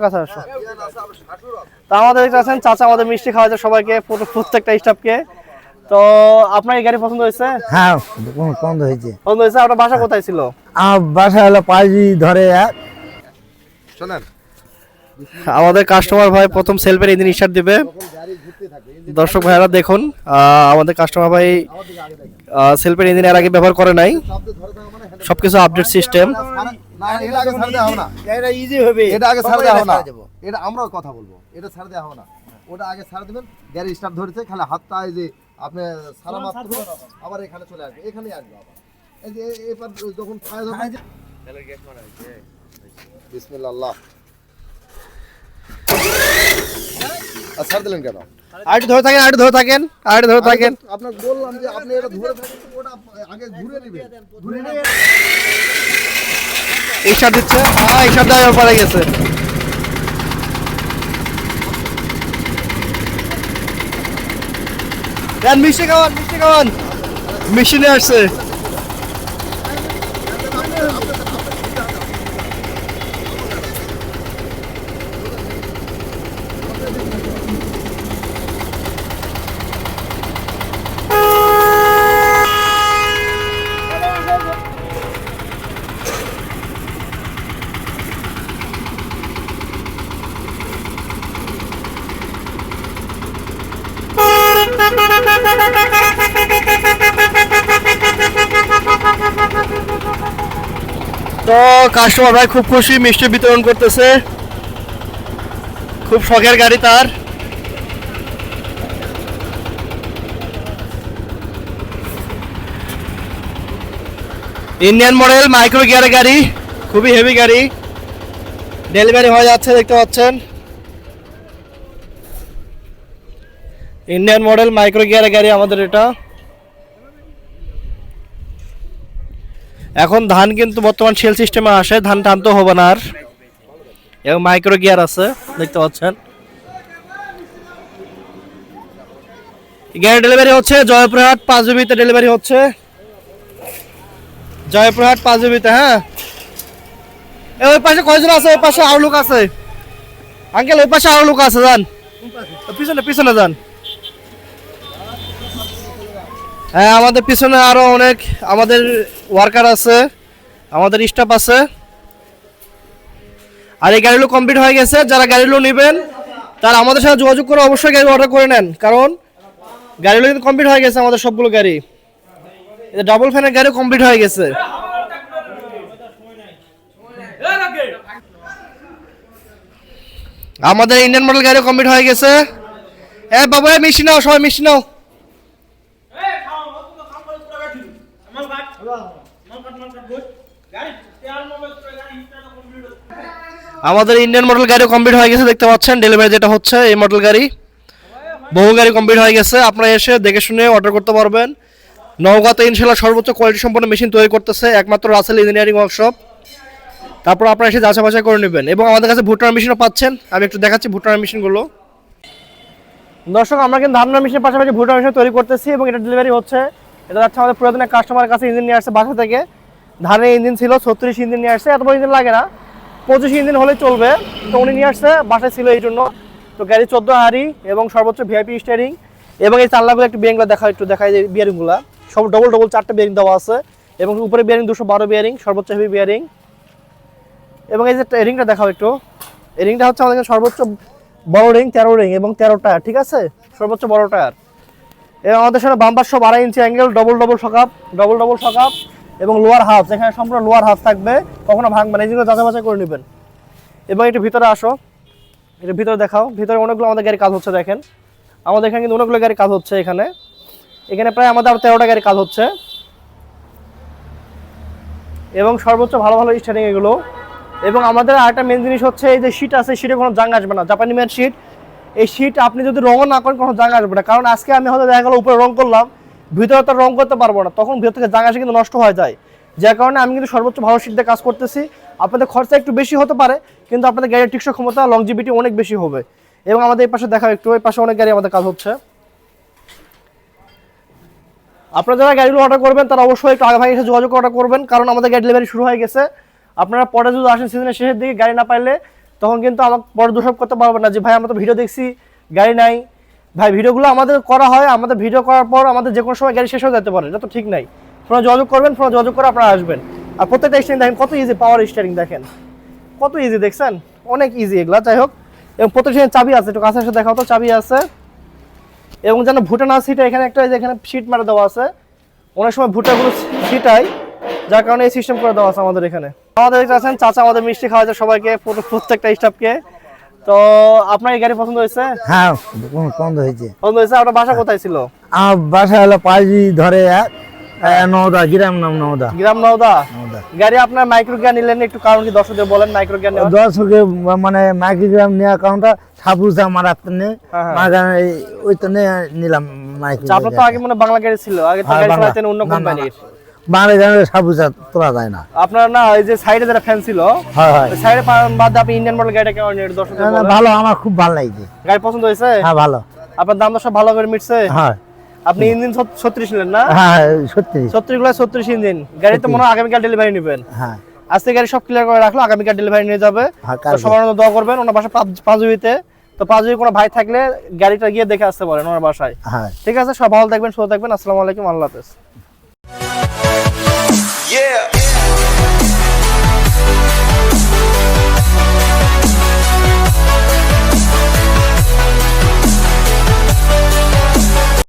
কাছে আসো। তা আমাদের আছেন চাচা, আমাদের মিষ্টি খাওয়াচ্ছে সবাইকে, প্রত্যেকটা স্টাফকে। তো আপনার এই গাড়ি পছন্দ হয়েছে? হ্যাঁ পছন্দ হয়েছে। পছন্দ হয়েছে। আপনার বাসা কোথায় ছিল? আমার বাসা হলো পাঁচি ধরে শোনেন, আমাদের কাস্টমার ভাই প্রথম সেলফের ইঞ্জিন স্টার্ট দিবে। দর্শক ভাইরা দেখুন, আমাদের কাস্টমার ভাই সেলফের ইঞ্জিন এর আগে ব্যবহার করে নাই, সবকিছু আপডেট সিস্টেম। না এটা আগে ছাড় দেওয়া হবে না, এটা ইজি হবে। এটা আগে ছাড় দেওয়া হবে না, এটা আমরাও কথা বলবো, এটা ছাড় দেওয়া হবে না। ওটা আগে ছাড় দিবেন, গাড়ি স্টার্ট ধরেছে, খালি হাতটা এই যে আপনি সারা মাত্র আবার এখানে চলে আসবে, এখানেই আসবে আবার। এই যে এবার যখন ফায়ার হবে, তাহলে গ্যাস মারা হয়েছে। বিসমিল্লাহ। ছাড় দিলেন কেন? আরেকটু ধরে থাকেন, আরেকটু ধরে থাকেন, আরেকটু ধরে থাকেন। আপনাকে বললাম যে আপনি এটা ধরে থাকেন, ওটা আগে ঘুরে নেবেন, ঘুরে নেবেন। স্টার্ট দিচ্ছে, স্টার্ট দেওয়ার পরে গেছে। মিষ্টি খাওয়ান, মিষ্টি খাওয়ান, মিষ্টি নিয়ে আসছে। তো কাস্টমার ভাই খুব খুশি, মিষ্টি বিতরণ করতেছে, খুব শখের গাড়ি তার। ইন্ডিয়ান মডেল মাইক্রো গিয়ারের গাড়ি, খুবই হেভি গাড়ি, ডেলিভারি হয়ে যাচ্ছে, দেখতে পাচ্ছেন। ইন্ডিয়ান মডেল মাইক্রো গিয়ারের গাড়ি আমাদের এটা। এখন ধান কিন্তু বর্তমান সেল সিস্টেমে আসে, ধান টানতে হবে না আর, এবং মাইক্রো গিয়ার আছে, দেখতে পাচ্ছেন। গাড়ি ডেলিভারি হচ্ছে জয়পুরহাট 5 ডেলিভারি হচ্ছে, জয়পুরহাট 5 হ্যাঁ। ওই পাশে কয়জন আছে? ওই পাশে আরো লোক আছে আঙ্কেল, ওই পাশে আরো লোক আছে, যান পিছনে, পিছনে যান। হ্যাঁ, আমাদের পিছনে আরো অনেক আমাদের ওয়ার্কার আছে, আমাদের স্টাফ আছে। আর এই গাড়িগুলো কমপ্লিট হয়ে গেছে, যারা গাড়িগুলো নেবেন তারা আমাদের সাথে যোগাযোগ করে অবশ্যই গাড়ি অর্ডার করে নেন, কারণ গাড়িগুলো কিন্তু কমপ্লিট হয়ে গেছে আমাদের সবগুলো গাড়ি। এটা ডাবল ফ্যানের গাড়ি কমপ্লিট হয়ে গেছে। আমাদের ইন্ডিয়ান মডেল গাড়ি কমপ্লিট হয়ে গেছে। বাবা মিষ্টি নাও, সবাই মিষ্টি নাও। আমাদের ইন্ডিয়ান মডেল গাড়ি কমপ্লিট হয়ে গেছে, দেখতে পাচ্ছেন। ডেলিভারি যেটা হচ্ছে এই মডেল গাড়ি, বহু গাড়ি কমপ্লিট হয়ে গেছে। আপনারা এসে দেখে শুনে অর্ডার করতে পারবেন। নওগাঁতে ইনশাআল্লাহ সর্বোচ্চ কোয়ালিটি সম্পন্ন মেশিন তৈরি করতেছে একমাত্র রাসেল ইঞ্জিনিয়ারিং ওয়ার্কশপ। তারপর আপনারা এসে যাচাই বাছাই করে নেবেন, এবং আমাদের কাছে ভুট্টার মেশিনও পাচ্ছেন। আমি একটু দেখাচ্ছি ভুট্টার মেশিনগুলো। দর্শক, আমরা কিন্তু ধানের মেশিনের পাশাপাশি ভুট্টার মেশিন তৈরি করতেছি, এবং এটা ডেলিভারি হচ্ছে। এটা যাচ্ছে আমাদের পুরাতন এক কাস্টমারের কাছে, ইঞ্জিন নিয়ে আসছে বাসা থেকে। ধানের ইঞ্জিন ছিল 36 ইঞ্জিন নিয়ে আসছে, এত বড় ইঞ্জিন লাগে না, 25 ইঞ্জিন হলে চলবে। তো উনি নিয়ে আসছে, বাসায় ছিল এই জন্য। তো গাড়ি 14 হাড়ি এবং সর্বোচ্চ ভিআইপি স্টিয়ারিং, এবং এই চাল্লাগুলো একটু বিয়ারিংগুলো একটু দেখায় যে বিয়ারিংগুলো সব ডবল 4টে বিয়ারিং দেওয়া আছে, এবং উপরে বিয়ারিং 212 বিয়ারিং, সর্বোচ্চ হেভি বিয়ারিং। এবং এই যে রিংটা দেখাও একটু, এই রিংটা হচ্ছে আমাদের সর্বোচ্চ বড় রিং, 13 রিং এবং 13 টায়ার, ঠিক আছে, সর্বোচ্চ বড় টায়ার। এবং আমাদের সাথে বাম্পার সব 2.5 ইঞ্চি অ্যাঙ্গেল, ডবল সকাপ, এবং লোয়ার হাফ, এখানে সম্পূর্ণ লোয়ার হাফ থাকবে, কখনো ভাঙবে না, এই যেগুলো যাচাই বাছাই করে নেবেন। এবং একটু ভিতরে আসো, এটা ভিতরে দেখাও। ভিতরে অনেকগুলো আমাদের গাড়ি কাজ হচ্ছে, দেখেন আমাদের এখানে কিন্তু অনেকগুলো গাড়ি কাজ হচ্ছে। এখানে প্রায় আমাদের আরো 13টা গাড়ি কাজ হচ্ছে, এবং সর্বোচ্চ ভালো ভালো স্টার্টিং এগুলো। এবং আমাদের আরেকটা মেন জিনিস হচ্ছে, এই যে শীট আছে, শীটে কোনো জাং আসবে না, জাপানি মেড শীট। এই শীট আপনি যদি রঙও না করেন কোনো জাং আসবে না, কারণ আজকে আমি হয়তো দেখা গেলো উপরে রং করলাম, ভিতরে তো রং করতে পারবো না, তখন ভিতর থেকে জাং আসে কিন্তু নষ্ট হয়ে যায়। যার কারণে আমি কিন্তু সর্বোচ্চ ভালো শীট দিয়ে কাজ করতেছি। আপনাদের খরচা একটু বেশি হতে পারে, কিন্তু আপনাদের গাড়ির টিকসই ক্ষমতা, লংজিভিটি অনেক বেশি হবে। এবং আমাদের এই পাশে দেখাও একটু, এই পাশে অনেক গাড়ি আমাদের কাজ হচ্ছে। আপনারা যারা গাড়িগুলো অর্ডার করবেন তারা অবশ্যই একটু আগে ভাগে এসে যোগাযোগ অর্ডার করবেন, কারণ আমাদের গাড়ি ডেলিভারি শুরু হয়ে গেছে। আপনারা পরে যদি আসেন সিজনের শেষের দিকে, গাড়ি না পাইলে তখন কিন্তু আমাকে বড় দোষারোপ করতে পারবেন না যে ভাই আমরা তো ভিডিও দেখছি গাড়ি নাই। ভাই ভিডিওগুলো আমাদের করা হয়, আমাদের ভিডিও করার পর আমাদের যে কোনো সময় গাড়ি শেষ হয়ে যেতে পারে, এটা তো ঠিক নাই। ফোনে যোগাযোগ করবেন, ফোনে যোগাযোগ করে আপনারা আসবেন। আর প্রত্যেকটা স্টিয়ারিং দেখেন কত ইজি, পাওয়ার স্টিয়ারিং দেখেন কত ইজি, দেখছেন অনেক ইজি এগুলা। যাই হোক, এবং প্রত্যেকটা চাবি আছে, একটু কাছে এসে দেখাও তো, চাবি আছে। এবং যেন ভুটা না ছিটে, এখানে একটা এখানে সিট মারা দেওয়া আছে, অনেক সময় ভুটাগুলো ছিটাই, যার কারণে এই সিস্টেম করে দেওয়া আছে আমাদের এখানে। আমাদের দেখতে আছেন চাচা আমাদের মিষ্টি খাওয়াচ্ছে সবাইকে, প্রত্যেকটা স্টাফকে। তো আপনার এই গাড়ি পছন্দ হয়েছে? হ্যাঁ পছন্দ হয়েছে। পছন্দ হয়েছে। আপনার বাসা কোথায় ছিল? আমার বাসা হলো পাঁচি ধরে নওদা, গ্রাম নাম নওদা। গ্রাম নওদা। নওদা গাড়ি আপনার মাইক্রো গিয়ার নিলেন, একটু কারণ কি দর্শকদের বলেন মাইক্রো গিয়ার নেওয়ার? দর্শকে মানে মাইক্রোগ্রাম নেওয়ার কারণটা সাপুসা মারাতে নেই, ওই তো নিলাম আচ্ছা, আপনার তো আগে মনে হয় বাংলা গাড়ি ছিল, আগে তো গাড়ি চালাতেন অন্য কোম্পানির। বাংলা গানের সাপুসা তোলা যায় না। আপনার না এই যে সাইডে যেটা ফ্যান ছিল, হয় হয় সাইডে বাদ দিয়ে আপনি ইন্ডিয়ান মডেল গাড়িটা কেমন নিলেন দর্শকদের না, বলেন? ভালো, আমার খুব ভালো লাগছে। গাড়ি পছন্দ হয়েছে? হ্যাঁ ভালো। আপনার দাম দর সব ভালো করে মিটছে? হ্যাঁ আপনি ইঞ্জিন 36 নিলেন না? হ্যাঁ সত্যি। 36 গুলো 36 ইঞ্জিন গাড়ি তো মনে হয় আগামীকাল ডেলিভারি নেবেন। হ্যাঁ আজকে গাড়ি সব ক্লিয়ার করে রাখলো, আগামীকাল ডেলিভারি নিয়ে যাবে। হ্যাঁ, তো সবার জন্য দোয়া করবেন। ওনার বাসা পাঁচুইতে, তো পাঁচুই কোনো ভাই থাকলে গাড়িটা গিয়ে দেখে আসতে পারেন ওনার বাসায়। হ্যাঁ ঠিক আছে, সব ভালো থাকবেন, সুস্থ থাকবেন। আসসালামু আলাইকুম, আল্লাহ হাফেজ। Yeah.